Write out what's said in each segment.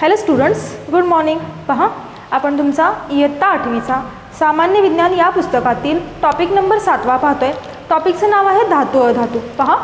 Hello students, good morning. पहा, आपण तुमचा इयत्ता 8वीचा सामान्य विज्ञान या पुस्तकातील टॉपिक नंबर 7वा पाहतोय. टॉपिकचं नाव आहे धातू अधातू. पहा,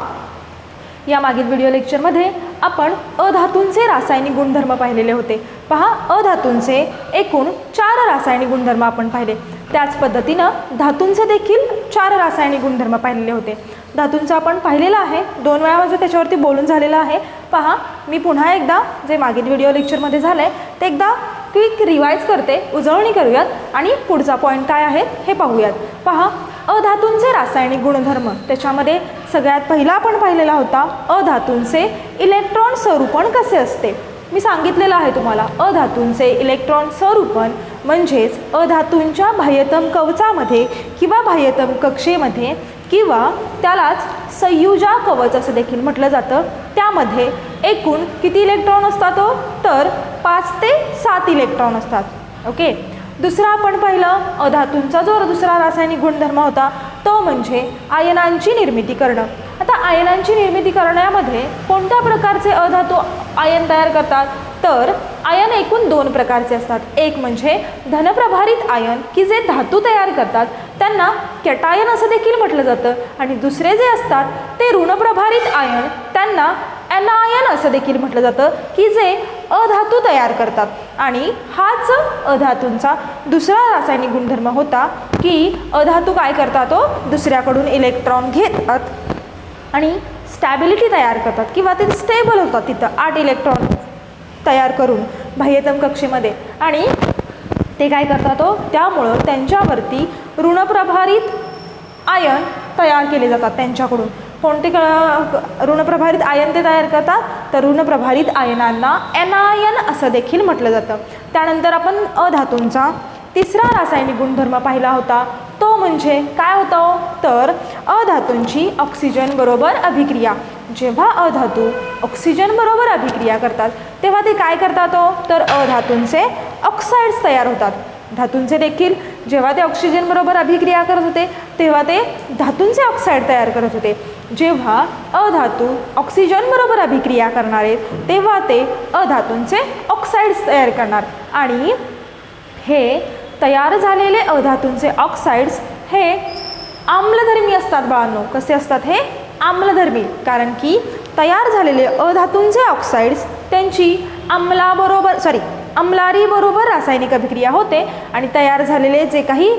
या मागील व्हिडिओ लेक्चरमध्ये आपण अधातूंचे रासायनिक गुणधर्म पाहिलेले होते. पहा, अधातूंचे एकूण 4 रासायनिक गुणधर्म आपण पाहिले. त्याच पद्धतीनं धातूंचे देखील 4 रासायनिक गुणधर्म पाहिलेले होते. धातूंचं आपण पाहिलेलं आहे, 2 वेळा माझं त्याच्यावरती बोलून झालेलं आहे. पहा, मी पुन्हा एकदा जे मागील व्हिडिओ लेक्चरमध्ये झालं आहे ते एकदा क्विक रिवाईज करते, उजळणी करूयात आणि पुढचा पॉईंट काय आहे हे पाहूयात. पहा, अधातूंचे रासायनिक गुणधर्म, त्याच्यामध्ये सगळ्यात पहिला आपण पाहिलेला होता अधातूंचे इलेक्ट्रॉन स्वरूपण कसे असते. मी सांगितलेलं आहे तुम्हाला, अधातूंचे इलेक्ट्रॉन स्वरूपण म्हणजेच अधातूंच्या बाह्यतम कवचामध्ये किंवा बाह्यतम कक्षेमध्ये किंवा त्यालाच संयुजा कवच असं देखील म्हटलं जातं, त्यामध्ये एकूण किती इलेक्ट्रॉन असतात तर 5 ते 7 इलेक्ट्रॉन असतात. ओके. दुसरा आपण पाहिलं अधातूंचा जो दुसरा रासायनिक गुणधर्म होता तो म्हणजे आयनांची निर्मिती करणं. आता आयनांची निर्मिती करण्यामध्ये कोणत्या प्रकारचे अधातू आयन तयार करतात तर आयन एकूण 2 प्रकारचे असतात. एक म्हणजे धनप्रभारित आयन की जे धातू तयार करतात त्यांना कॅटायन असं देखील म्हटलं जातं, आणि दुसरे जे असतात ते ऋणप्रभारित आयन त्यांना एनायन असं देखील म्हटलं जातं की जे अधातू तयार करतात. आणि हाच अधातूंचा दुसरा रासायनिक गुणधर्म होता की अधातू काय करतात दुसऱ्याकडून इलेक्ट्रॉन घेतात आणि स्टॅबिलिटी तयार करतात किंवा ते स्टेबल होतात तिथं 8 इलेक्ट्रॉन तयार करून बाह्यतम कक्षेमध्ये, आणि ते काय करतात त्यामुळं त्यांच्यावरती ऋणप्रभारित आयन तयार केले जातात त्यांच्याकडून. कोणते ऋणप्रभारित आयन ते तयार करतात तर ऋणप्रभारित आयनांना एनायन असं देखील म्हटलं जातं. त्यानंतर आपण अधातूंचा तिसरा रासायनिक गुणधर्म पाहिला होता, तो म्हणजे काय होता तर अधातूंची ऑक्सिजन बरोबर अभिक्रिया. जेव्हा अधातू ऑक्सिजन बरोबर अभिक्रिया करतात तेव्हा ते काय करतात तर अधातूंचे ऑक्साईड्स तयार होतात. धातूंचे देखील जेव्हा ते ऑक्सिजन बरोबर अभिक्रिया करत होते तेव्हा ते धातूंचे ऑक्साईड तयार करत होते. जेव्हा अधातू ऑक्सिजन बरोबर अभिक्रिया करणार आहेत तेव्हा ते अधातूंचे ऑक्साईड्स तयार करणार, आणि हे तयार झालेले अधातूंचे ऑक्साईड्स हे आम्लधर्मी असतात. बाळांनो, कसे असतात हे आम्लधर्मी, कारण की तयार झालेले अधातूंचे ऑक्साईड्स त्यांची अम्लारी बरोबर रासायनिक अभिक्रिया होते आणि तयार झालेले जे काही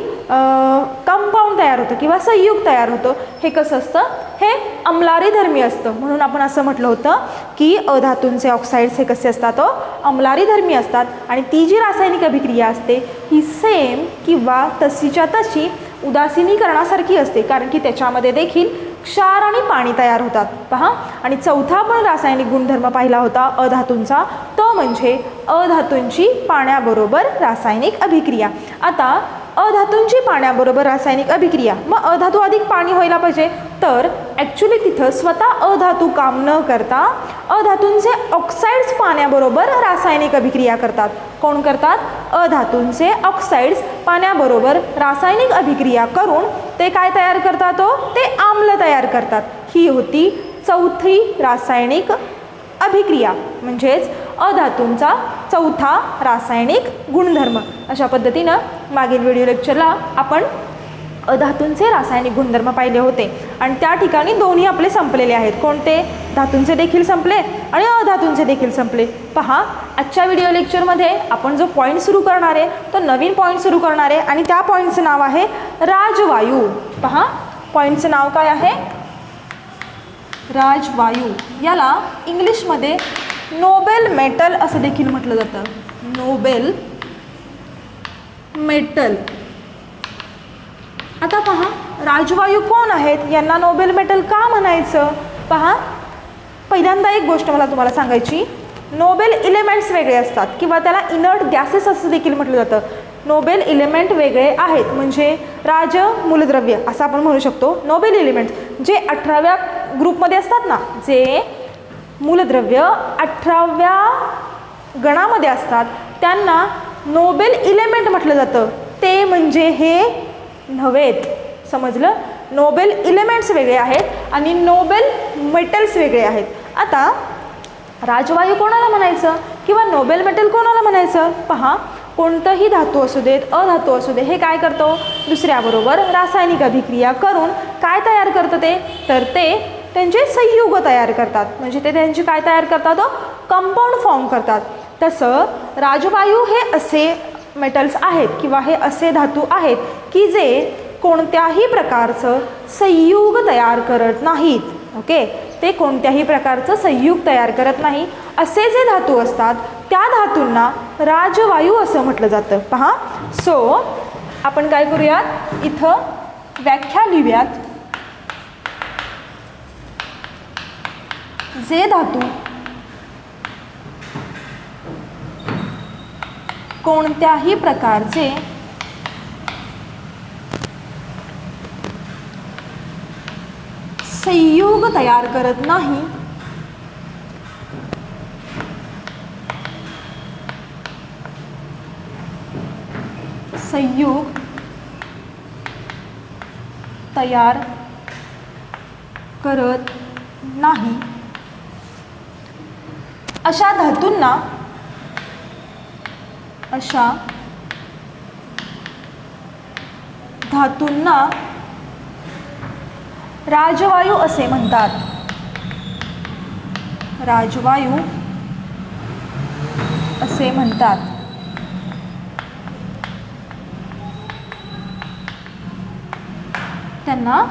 कंपाऊंड तयार होतं किंवा संयुग तयार होतं हे कसं असतं, हे अम्लारी धर्मी असतं. म्हणून आपण असं म्हटलं होतं की अधातूंचे ऑक्साईड्स हे कसे असतात अम्लारी धर्मी असतात, आणि ती जी रासायनिक अभिक्रिया असते ही सेम किंवा तशीच्या तशी उदासीनीकरणासारखी असते, कारण की त्याच्यामध्ये देखील क्षार आणि पाणी तयार होतात. पहा, आणि चौथा पण रासायनिक गुणधर्म पाहिला होता अधातूंचा, तो म्हणजे अधातूंची पाण्याबरोबर रासायनिक अभिक्रिया. आता अधातूंची पाण्याबरोबर रासायनिक अभिक्रिया, मग अधातू अधिक पाणी व्हायला पाहिजे तर ॲक्च्युली तिथं स्वतः अधातू काम न करता अधातूंचे ऑक्साईड्स पाण्याबरोबर रासायनिक अभिक्रिया करतात. कोण करतात? अधातूंचे ऑक्साईड्स पाण्याबरोबर रासायनिक अभिक्रिया करून ते काय तयार करतात ते आम्ल तयार करतात. ही होती चौथी रासायनिक अभिक्रिया, म्हणजेच अधातूंचा चौथा रासायनिक गुणधर्म. अशा पद्धतीनं मागील व्हिडिओ लेक्चरला आपण अधातूंचे रासायनिक गुणधर्म पाहिले होते, आणि त्या ठिकाणी दोन्ही आपले संपलेले आहेत. कोणते? धातूंचे देखील संपले आणि अधातूंचे देखील संपले. पहा, आजच्या व्हिडिओ लेक्चरमध्ये आपण जो पॉईंट सुरू करणार आहे तो नवीन पॉईंट सुरू करणार आहे, आणि त्या पॉईंटचं नाव आहे राजवायू. पहा, पॉईंटचं नाव काय आहे? राजवायू. याला इंग्लिशमध्ये नोबेल मेटल असं देखील म्हटलं जातं. Nobel metal. आता पहा, राजवायू कोण आहेत, यांना नोबेल मेटल का म्हणायचं? पहा, पहिल्यांदा एक गोष्ट मला तुम्हाला सांगायची, नोबेल इलेमेंट्स वेगळे असतात किंवा त्याला इनर्ट गॅसेस असं देखील म्हटलं जातं. नोबेल इलेमेंट वेगळे आहेत, म्हणजे राज मूलद्रव्य असं आपण म्हणू शकतो. नोबेल इलेमेंट्स जे 18व्या ग्रुपमध्ये असतात ना, जे मूलद्रव्य 18व्या गणामध्ये असतात त्यांना नोबेल इलेमेंट म्हटलं जातं. ते म्हणजे हे नव्हेत, समजलं? नोबेल इलेमेंट्स वेगळे आहेत आणि नोबेल मेटल्स वेगळे आहेत. आता राजवायू कोणाला म्हणायचं किंवा नोबेल मेटल कोणाला म्हणायचं? पहा, कोणतंही धातू असू देत, अधातू असू दे, हे काय करतो? दुसऱ्याबरोबर रासायनिक अभिक्रिया करून काय तयार करतं ते? तर ते त्यांचे संयुग तयार करतात. म्हणजे ते त्यांची काय तयार करतात? कंपाऊंड फॉर्म करतात. तसं राजवायू हे असे मेटल्स आहेत किंवा हे असे धातू आहेत की जे कोणत्याही प्रकारचं संयुग तयार करत नाहीत. ओके, ते कोणत्याही प्रकारचं संयुग तयार करत नाही. असे जे धातू असतात त्या धातूंना राजवायू असं म्हटलं जातं. पहा, सो आपण काय करूयात, इथं व्याख्या लिहूयात. जे धातू कोणत्याही प्रकारचे संयुग तयार करत नाही, संयुग तयार करत नाही अशा धातूंना राजवायू असे म्हणतात. राजवायू असे म्हणतात. त्यांना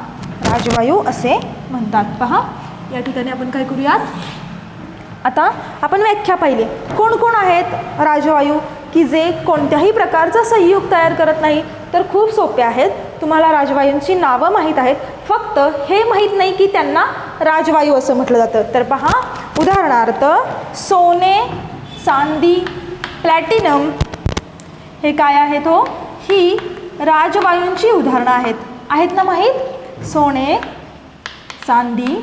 राजवायू असे म्हणतात. पहा, या ठिकाणी आपण काय करूयात, आता आपण व्याख्या पाहिली. कोण कोण आहेत राजवायू की जे कोणत्याही प्रकारचं संयुग तयार करत नाही? तर खूप सोपे आहेत. तुम्हाला राजवायूंची नावं माहीत आहेत, फक्त हे माहीत नाही की त्यांना राजवायू असं म्हटलं जातं. तर पहा, उदाहरणार्थ सोने, चांदी, प्लॅटिनम हे काय आहेत? हो, ही राजवायूंची उदाहरणं आहेत. आहेत ना माहीत? सोने, चांदी,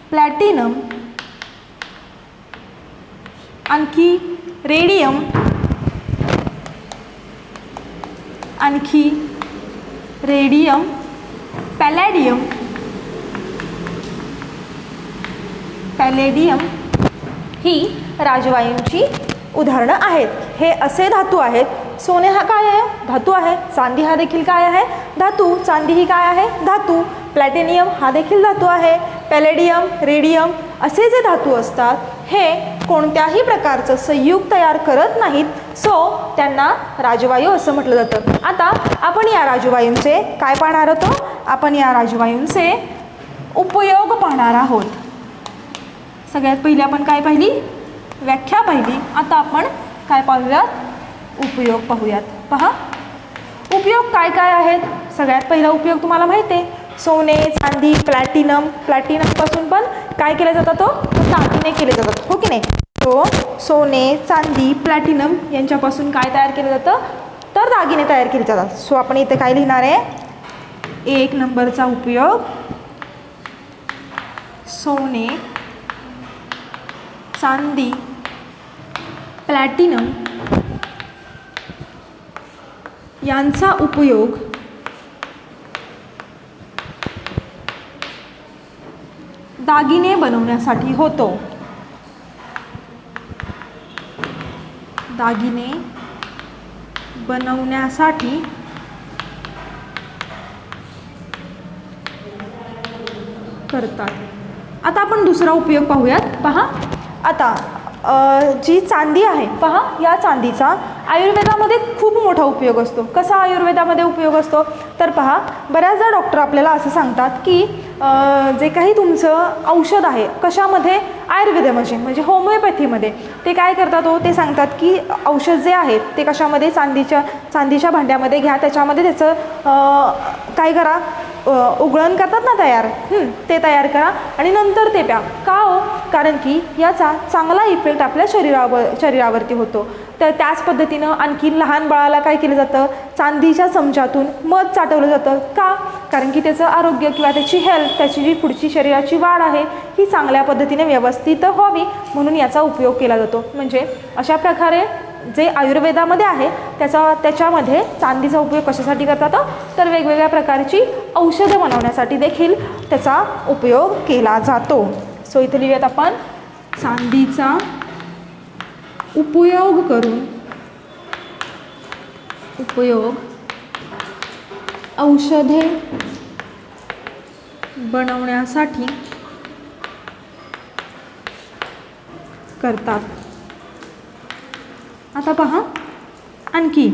प्लॅटिनम, आणखी रेडियम, पॅलेडियम ही राजवायूंची उदाहरणं आहेत. हे असे धातू आहेत. सोने हा काय आहे? धातू आहे. चांदी हा देखील काय आहे? धातू. चांदी ही काय आहे? धातू. प्लॅटिनियम हा देखील धातू आहे. पॅलेडियम, रेडियम असे जे धातू असतात हे कोणत्याही प्रकारचं संयुग तयार करत नाहीत, सो त्यांना राजवायू असं म्हटलं जातं. आता आपण या राजवायूंचे काय पाहणार आहोत? आपण या राजवायूंचे उपयोग पाहणार आहोत. सगळ्यात पहिले आपण काय पाहिली? व्याख्या पाहिली. आता आपण काय पाहूयात? उपयोग पाहूयात. पहा, उपयोग काय काय आहेत? सगळ्यात पहिला उपयोग तुम्हाला माहिती आहे, सोने, चांदी, प्लॅटिनमपासून पण काय केलं जातं? तो दागिने केले जातात, हो की नाही? तो सोने, चांदी, प्लॅटिनम यांच्यापासून काय तयार केलं जातं? तर दागिने तयार केले जातात. सो आपण इथे काय लिहिणार आहे? 1 नंबरचा उपयोग सोने, चांदी, प्लॅटिनम यांचा उपयोग दागिने बनवण्यासाठी होतो. दागिने बनवण्यासाठी करतात. आता आपण दुसरा उपयोग पाहूयात. पहा, आता जी चांदी आहे, पहा, या चांदीचा आयुर्वेदामध्ये खूप मोठा उपयोग असतो. कसा आयुर्वेदामध्ये उपयोग असतो? तर पहा, बऱ्याचदा डॉक्टर आपल्याला असं सांगतात की जे काही तुमचं औषध आहे, कशामध्ये? आयुर्वेदामध्ये, म्हणजे होमिओपॅथीमध्ये. ते काय करतात? हो, ते सांगतात की औषध जे आहे ते कशामध्ये? चांदीच्या भांड्यामध्ये घ्या, त्याच्यामध्ये त्याचं काय करा? उगळण करतात ना तयार, ते तयार करा आणि नंतर ते प्या. का हो? कारण की याचा चांगला इफेक्ट आपल्या शरीरावरती होतो. तर त्याच पद्धतीनं आणखी लहान बाळाला काय केलं जातं? चांदीच्या चमच्यातून मध चाटवलं जातं. का? कारण की त्याचं आरोग्य किंवा त्याची हेल्थ, त्याची जी पुढची शरीराची वाढ आहे ही चांगल्या पद्धतीने व्यवस्थित व्हावी म्हणून याचा उपयोग केला जातो. म्हणजे अशा प्रकारे जे आयुर्वेदामध्ये आहे त्याच्यामध्ये चांदीचा उपयोग कशासाठी करतात? तर वेगवेगळ्या प्रकारची औषधं बनवण्यासाठी देखील त्याचा उपयोग केला जातो. सो इथे लिहूयात आपण चांदीचा उपयोग औषधे बनवण्यासाठी करतात. आता पहा आणखी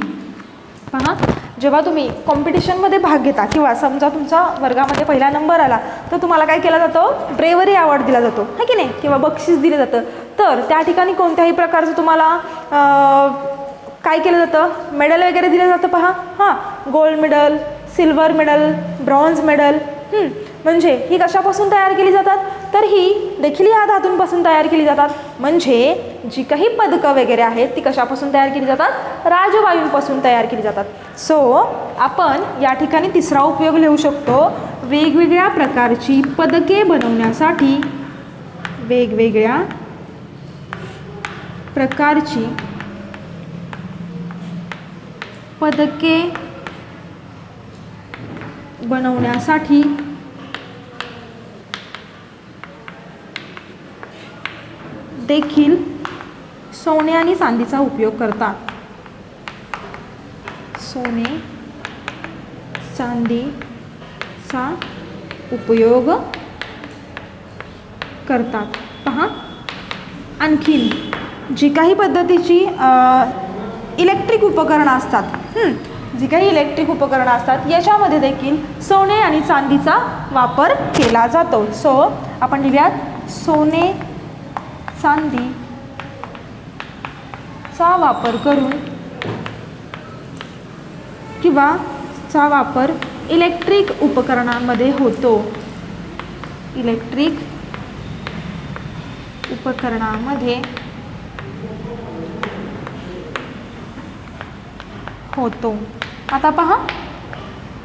पहा, जेव्हा तुम्ही कॉम्पिटिशनमध्ये भाग घेता किंवा समजा तुमचा वर्गामध्ये पहिला नंबर आला तर तुम्हाला काय केलं जातं, ब्रेवरी अवॉर्ड दिला जातो है की नाही, किंवा बक्षीस दिलं जातं. तर त्या ठिकाणी कोणत्याही प्रकारचं तुम्हाला काय केलं जातं, मेडल वगैरे दिलं जातं. पहा हां, gold medal, silver medal, bronze medal. म्हणजे ही कशापासून तयार केली जातात, तर ही देखील या धातूंपासून तयार केली जातात. म्हणजे जी काही पदकं वगैरे आहेत ती कशापासून तयार केली जातात, राजवायूंपासून तयार केली जातात. सो आपण या ठिकाणी तिसरा उपयोग लिहू शकतो, वेगवेगळ्या प्रकारची पदके बनवण्यासाठी, वेगवेगळ्या प्रकारची पदके बनवण्यासाठी देखील सोने आणि चांदीचा उपयोग करतात. सोने चांदीचा उपयोग करतात. पहा आणखीन जी काही पद्धतीची इलेक्ट्रिक उपकरणं असतात, जी काही इलेक्ट्रिक उपकरणं असतात याच्यामध्ये देखील सोने आणि चांदीचा वापर केला जातो. सो आपण लिहूयात, सोने चांदीचा वापर करून किंवा चा वापर इलेक्ट्रिक उपकरणांमध्ये होतो. इलेक्ट्रिक उपकरणामध्ये होतो. आता पहा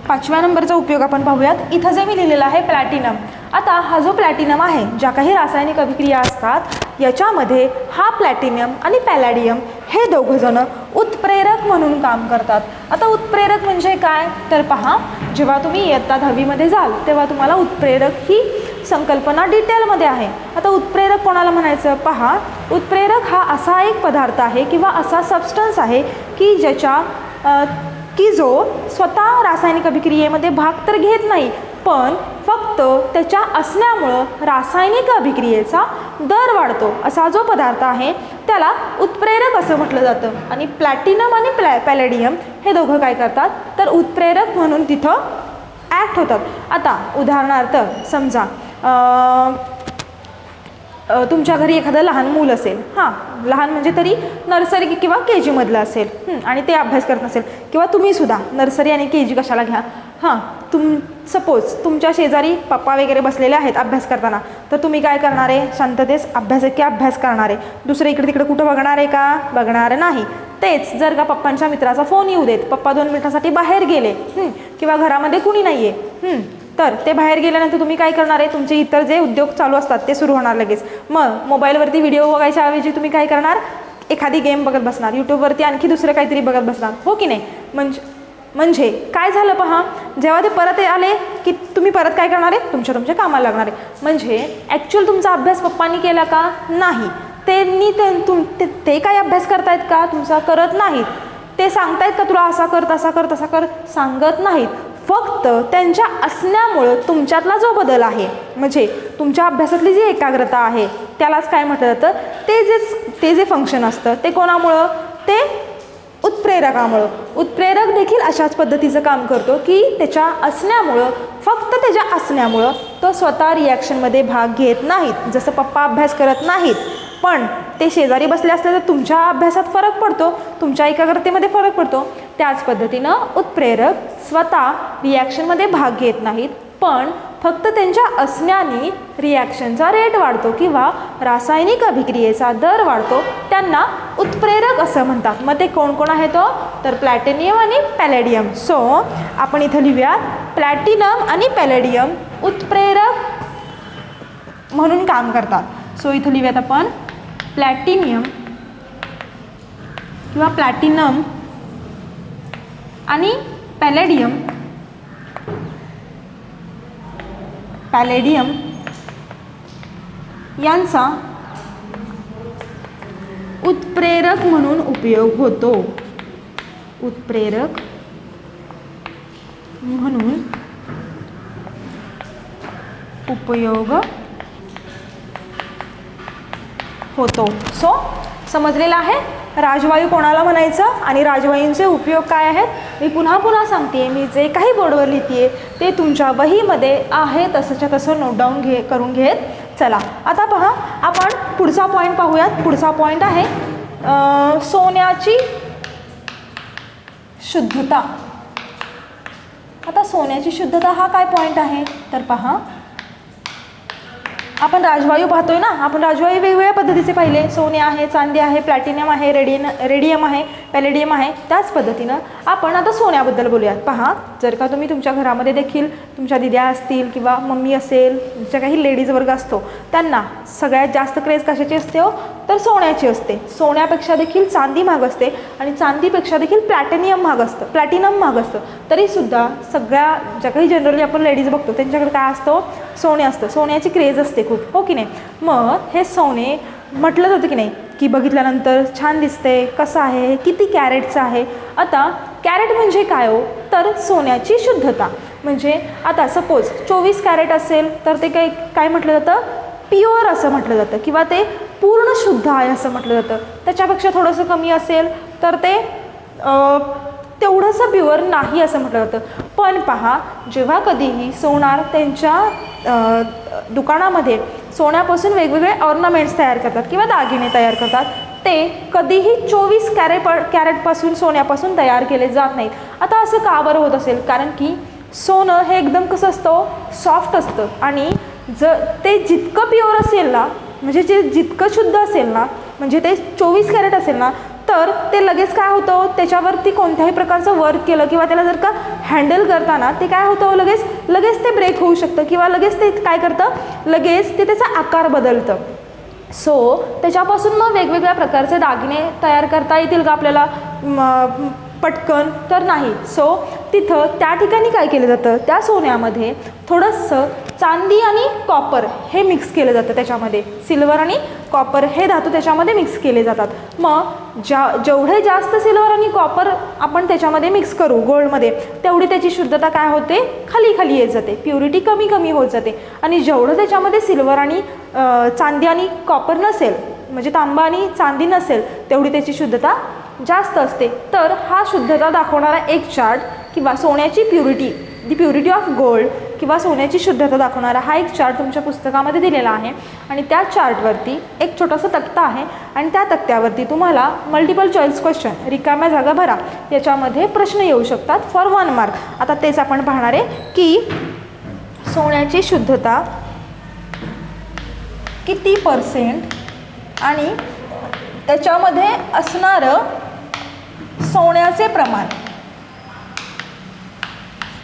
पाचव्या नंबरचा उपयोग आपण पाहूयात. इथं जे मी लिहिलेलं आहे प्लॅटिनम. आता हा जो प्लॅटिनम आहे, ज्या काही रासायनिक अभिक्रिया असतात याच्यामध्ये हा प्लॅटिनम आणि पॅलॅडियम हे दोघंजणं उत्प्रेरक म्हणून काम करतात. आता उत्प्रेरक म्हणजे काय, तर पहा जेव्हा तुम्ही इयत्ता 10वीमध्ये जाल तेव्हा तुम्हाला उत्प्रेरक ही संकल्पना डिटेलमध्ये आहे. आता उत्प्रेरक कोणाला म्हणायचं, पहा उत्प्रेरक हा असा एक पदार्थ आहे किंवा असा सबस्टन्स आहे की की जो स्वतः रासायनिक अभिक्रियेमध्ये भाग तर घेत नाही, पण फक्त त्याच्या असण्यामुळं रासायनिक अभिक्रियेचा दर वाढतो असा जो पदार्थ आहे त्याला उत्प्रेरक असं म्हटलं जातं. आणि प्लॅटिनम आणि पॅलेडियम हे दोघं काय करतात, तर उत्प्रेरक म्हणून तिथं ॲक्ट होतात. आता उदाहरणार्थ समजा तुमच्या घरी एखादं लहान मूल असेल, हां लहान म्हणजे तरी नर्सरी किंवा के जीमधलं असेल आणि ते अभ्यास करत नसेल, किंवा तुम्हीसुद्धा नर्सरी आणि के जी कशाला घ्या, हां सपोज तुमच्या शेजारी पप्पा वगैरे बसलेले आहेत अभ्यास करताना, तर तुम्ही काय करणार आहे, शांततेस अभ्यास करणार आहे. दुसरं इकडे तिकडे कुठं बघणार आहे का, बघणार नाही. तेच जर का पप्पांच्या मित्राचा फोन येऊ देत, पप्पा 2 मिनिटासाठी बाहेर गेले किंवा घरामध्ये कुणी नाही आहे, तर ते बाहेर गेल्यानंतर तुम्ही काय करणार आहे, तुमचे इतर जे उद्योग चालू असतात ते सुरू होणार लगेच. मग मोबाईलवरती व्हिडिओ बघायच्या ऐवजी तुम्ही काय करणार, एखादी गेम बघत बसणार, यूट्यूबवरती आणखी दुसरं काहीतरी बघत बसणार, हो की नाही. म्हणजे काय झालं पहा, जेव्हा ते परत आले की तुम्ही परत काय करणार आहे, तुमच्या कामाला लागणार आहे. म्हणजे ॲक्च्युअल तुमचा अभ्यास पप्पांनी केला का, नाही. ते काय अभ्यास करतायत का, तुमचा करत नाहीत. ते सांगतायत का तुला असा कर तसा कर तसा कर, सांगत नाहीत. फक्त त्यांच्या असण्यामुळं तुमच्यातला जो बदल आहे, म्हणजे तुमच्या अभ्यासातली जी एकाग्रता आहे त्यालाच काय म्हटलं जातं, ते जे फंक्शन असतं ते कोणामुळं, ते उत्प्रेरकामुळं. उत्प्रेरक देखील अशाच पद्धतीचं काम करतो की त्याच्या असण्यामुळं, फक्त त्याच्या असण्यामुळं तो स्वतः रिॲक्शनमध्ये भाग घेत नाहीत. जसं पप्पा अभ्यास करत नाहीत पण ते शेजारी बसले असले तर तुमच्या अभ्यासात फरक पडतो, तुमच्या एकाग्रतेमध्ये फरक पडतो. त्याच पद्धतीनं उत्प्रेरक स्वतः रिॲक्शनमध्ये भाग घेत नाहीत, पण फक्त त्यांच्या असण्याने रिॲक्शनचा रेट वाढतो किंवा रासायनिक अभिक्रियेचा दर वाढतो. त्यांना उत्प्रेरक असं म्हणतात. मग ते कोण कोण आहे तो, तर प्लॅटिनियम आणि पॅलेडियम. सो आपण इथं लिहूयात, प्लॅटिनम आणि पॅलेडियम उत्प्रेरक म्हणून काम करतात. सो इथं लिहूयात आपण प्लॅटिनियम किंवा प्लॅटिनम आणि पॅलेडियम यांचा उत्प्रेरक म्हणून उपयोग होतो. उत्प्रेरक म्हणून उपयोग होतो. सो समजलेलं आहे राजवायू कोणाला म्हणायचं आणि राजवायूंचे उपयोग काय आहेत. मी पुन्हा पुन्हा सांगते, मी जे काही बोर्डवर लिहिते ते तुमच्या वहीमध्ये आहे तसंच्या तसं नोट डाऊन करून घेत चला. आता पहा, आपण पुढचा पॉईंट पाहूयात. पुढचा पॉईंट आहे सोन्याची शुद्धता. आता सोन्याची शुद्धता हा काय पॉईंट आहे तर पहा, आपण राजवायू पाहतोय ना, आपण राजवायू वेगवेगळ्या पद्धतीचे पाहिले. सोने आहे, चांदी आहे, प्लॅटिनम आहे, रेडियम आहे, पॅलेडियम आहे. त्याच पद्धतीनं आपण आता सोन्याबद्दल बोलूयात. पहा, जर का तुम्ही तुमच्या घरामध्ये देखील तुमच्या दिद्या असतील किंवा मम्मी असेल, ज्या काही लेडीज वर्ग असतो, त्यांना सगळ्यात जास्त क्रेज कशाची असते हो तर सोन्याची असते. सोन्यापेक्षा देखील चांदी महाग असते आणि चांदीपेक्षा देखील प्लॅटिनम महाग असतं. तरीसुद्धा सगळ्या ज्या काही जनरली आपण लेडीज बघतो त्यांच्याकडे काय असतं, सोने असतं. सोन्याची क्रेज असते खूप, हो की नाही. मग हे सोने म्हटलं जातं की नाही की बघितल्यानंतर छान दिसते, कसं आहे, किती कॅरेटचं आहे. आता कॅरेट म्हणजे काय हो तर सोन्याची शुद्धता. म्हणजे आता सपोज 24 कॅरेट असेल तर ते काय म्हटलं जातं, प्युअर असं म्हटलं जातं किंवा ते पूर्ण शुद्ध आहे असं म्हटलं जातं. त्याच्यापेक्षा थोडंसं कमी असेल तर ते तेवढंसं प्युअर नाही असं म्हटलं जातं. पण पहा, जेव्हा कधीही सोनार त्यांच्या दुकानामध्ये सोन्यापासून वेगवेगळे ऑर्नामेंट्स तयार करतात किंवा दागिने तयार करतात, ते कधीही 24 कॅरेटपासून सोन्यापासून तयार केले जात नाहीत. आता असं का बरं होत असेल, कारण की सोनं हे एकदम कसं असतं, सॉफ्ट असतं आणि ते जितकं प्युअर असेल ना, म्हणजे जे जितकं शुद्ध असेल ना, म्हणजे ते 24 कॅरेट असेल ना, तर ते लगेच काय होतं, त्याच्यावरती कोणत्याही प्रकारचं वर्क केलं किंवा त्याला जर का हँडल करताना ते काय होतं, लगेच ते ब्रेक होऊ शकतं किंवा लगेच ते काय करतं, लगेच ते त्याचा आकार बदलतं. सो त्याच्यापासून मग वेगवेगळ्या प्रकारचे दागिने तयार करता येतील का आपल्याला पटकन तर नाही. सो तिथं त्या ठिकाणी काय केलं जातं, त्या सोन्यामध्ये थोडंसं चांदी आणि कॉपर हे मिक्स केलं जातं. त्याच्यामध्ये सिल्वर आणि कॉपर हे धातू त्याच्यामध्ये मिक्स केले जातात. मग जेवढे जास्त सिल्वर आणि कॉपर आपण त्याच्यामध्ये मिक्स करू गोल्डमध्ये, तेवढी त्याची शुद्धता काय होते, खाली येत जाते, प्युरिटी कमी होत जाते. आणि जेवढं त्याच्यामध्ये सिल्वर आणि चांदी आणि कॉपर नसेल, म्हणजे तांबा आणि चांदी नसेल, तेवढी त्याची शुद्धता जास्त असते. तर हा शुद्धता दाखवणारा एक चार्ट किंवा सोन्याची purity, the purity of gold किंवा सोन्याची शुद्धता दाखवणारा हा एक चार्ट तुमच्या पुस्तकामध्ये दिलेला आहे. आणि त्या चार्टवरती एक छोटासा तक्ता आहे आणि त्या तक्त्यावरती तुम्हाला मल्टिपल चॉईस क्वेश्चन, रिकाम्या जागा भरा, याच्यामध्ये प्रश्न येऊ शकतात फॉर 1 मार्क. आता तेच आपण पाहणार आहे की सोन्याची शुद्धता किती % आणि त्याच्यामध्ये असणारं सोन्याचे प्रमाण,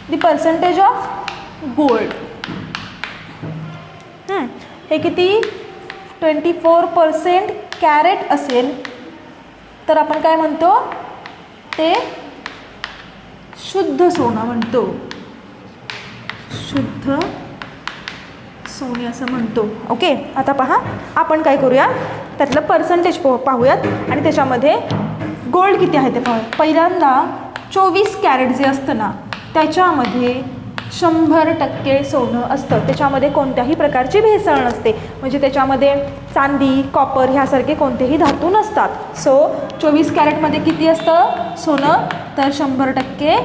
दी पर्सेंटेज ऑफ गोल्ड, हे किती 24% कॅरेट असेल तर आपण काय म्हणतो, ते शुद्ध सोनं म्हणतो, शुद्ध सोने असं म्हणतो. ओके, आता पहा, आपण काय करूया, त्यातलं पर्सेंटेज पाहूयात आणि त्याच्यामध्ये गोल्ड किती आहे ते पाहूया. पहिल्यांदा 24 कॅरेट जे असतं ना, त्याच्यामध्ये 100% सोनं असतं. त्याच्यामध्ये कोणत्याही प्रकारची भेसळ नसते, म्हणजे त्याच्यामध्ये चांदी, कॉपर ह्यासारखे कोणतेही धातू नसतात. सो 24 कॅरेटमध्ये किती असतं सोनं तर 100%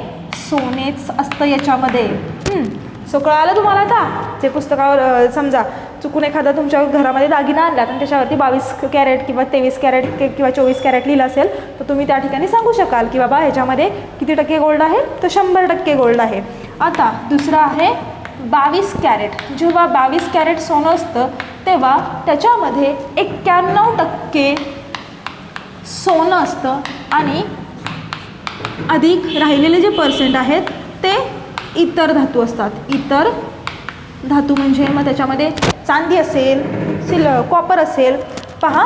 सोनेच असतं याच्यामध्ये. सो कळालं तुम्हाला आता, जे पुस्तकावर समजा चुकून एखादा तुमच्या घरामध्ये दागिना आणला आणि त्याच्यावरती 22 कॅरेट किंवा 23 कॅरेट किंवा 24 कॅरेट लिहिलं असेल तर तुम्ही त्या ठिकाणी सांगू शकाल की बाबा ह्याच्यामध्ये किती टक्के गोल्ड आहे तर 100% गोल्ड आहे. आता दुसरं आहे 22 कॅरेट. जेव्हा 22 कॅरेट सोनं असतं तेव्हा त्याच्यामध्ये 91% सोनं असतं आणि अधिक राहिलेले जे % आहेत ते इतर धातू असतात. इतर धातू म्हणजे मग त्याच्यामध्ये चांदी असेल, कॉपर असेल. पहा,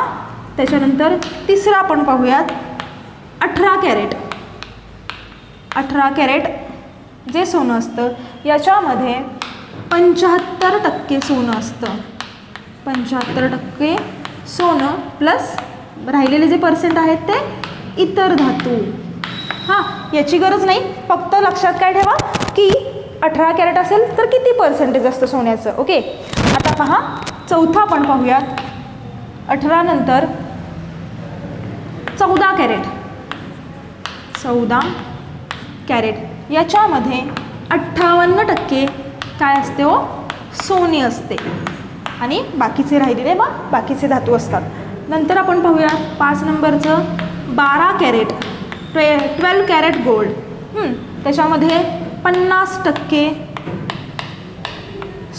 त्याच्यानंतर तिसरं आपण पाहूयात 18 कॅरेट. 18 कॅरेट जे सोनं असतं याच्यामध्ये 75% सोनं असतं. 75% सोनं प्लस राहिलेले जे पर्सेंट आहेत ते इतर धातू. हां, याची गरज नाही, फक्त लक्षात काय ठेवा की 18 कॅरेट असेल तर किती पर्सेंटेज असतं सोन्याचं. ओके, आता पहा चौथा आपण पाहूयात. 18 नंतर 14 कॅरेट. 14 कॅरेट याच्यामध्ये 58% काय असते हो, सोने असते आणि बाकीचे राहिलेले बाकीचे धातू असतात. नंतर आपण पाहूया 5 नंबरचं 12 कॅरेट 12 कॅरेट गोल्ड. त्याच्यामध्ये 50%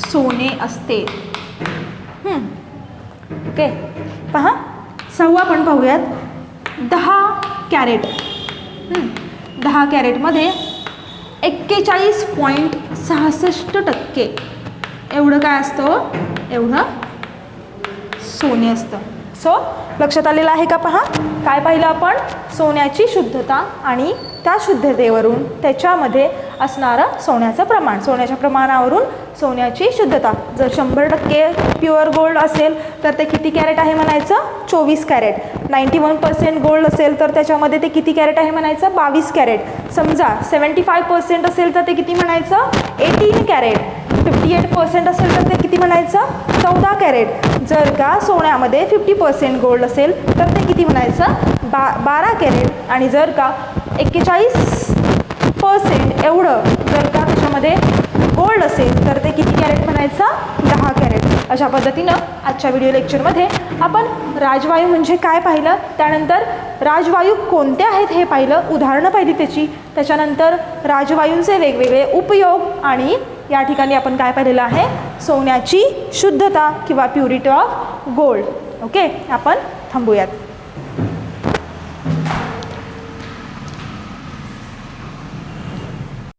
सोने असते. ओके, पहा 6 आपण पाहूयात 10 कॅरेट. 10 कॅरेटमध्ये 41.66% एवढं काय असतं, एवढं सोने असतं. सो लक्षात आलेलं आहे का? पहा काय पाहिलं आपण, सोन्याची शुद्धता आणि त्या शुद्धतेवरून त्याच्यामध्ये असणारं सोन्याचं प्रमाण, सोन्याच्या प्रमाणावरून सोन्याची शुद्धता. जर 100% प्युअर गोल्ड असेल तर ते किती कॅरेट आहे म्हणायचं, 24 कॅरेट. 91% गोल्ड असेल तर त्याच्यामध्ये ते किती कॅरेट आहे म्हणायचं, 22 कॅरेट. समजा 75% असेल तर ते किती म्हणायचं, 18 कॅरेट. 58% असेल तर ते किती म्हणायचं, 14 कॅरेट. जर का सोन्यामध्ये 50% गोल्ड असेल तर ते किती म्हणायचं, 12 कॅरेट. आणि जर का 41% एवढं जर का त्याच्यामध्ये गोल्ड असेल तर ते किती कॅरेट म्हणायचं, 10 कॅरेट. अशा पद्धतीनं आजच्या व्हिडिओ लेक्चरमध्ये आपण राजवायू म्हणजे काय पाहिलं, त्यानंतर राजवायू कोणते आहेत हे पाहिलं, उदाहरणं पाहिली त्याची. त्याच्यानंतर राजवायूंचे वेगवेगळे उपयोग आणि या ठिकाणी आपण काय पाहिलेलं आहे, सोन्याची शुद्धता किंवा प्युरिटी ऑफ गोल्ड. ओके, आपण थांबूयात.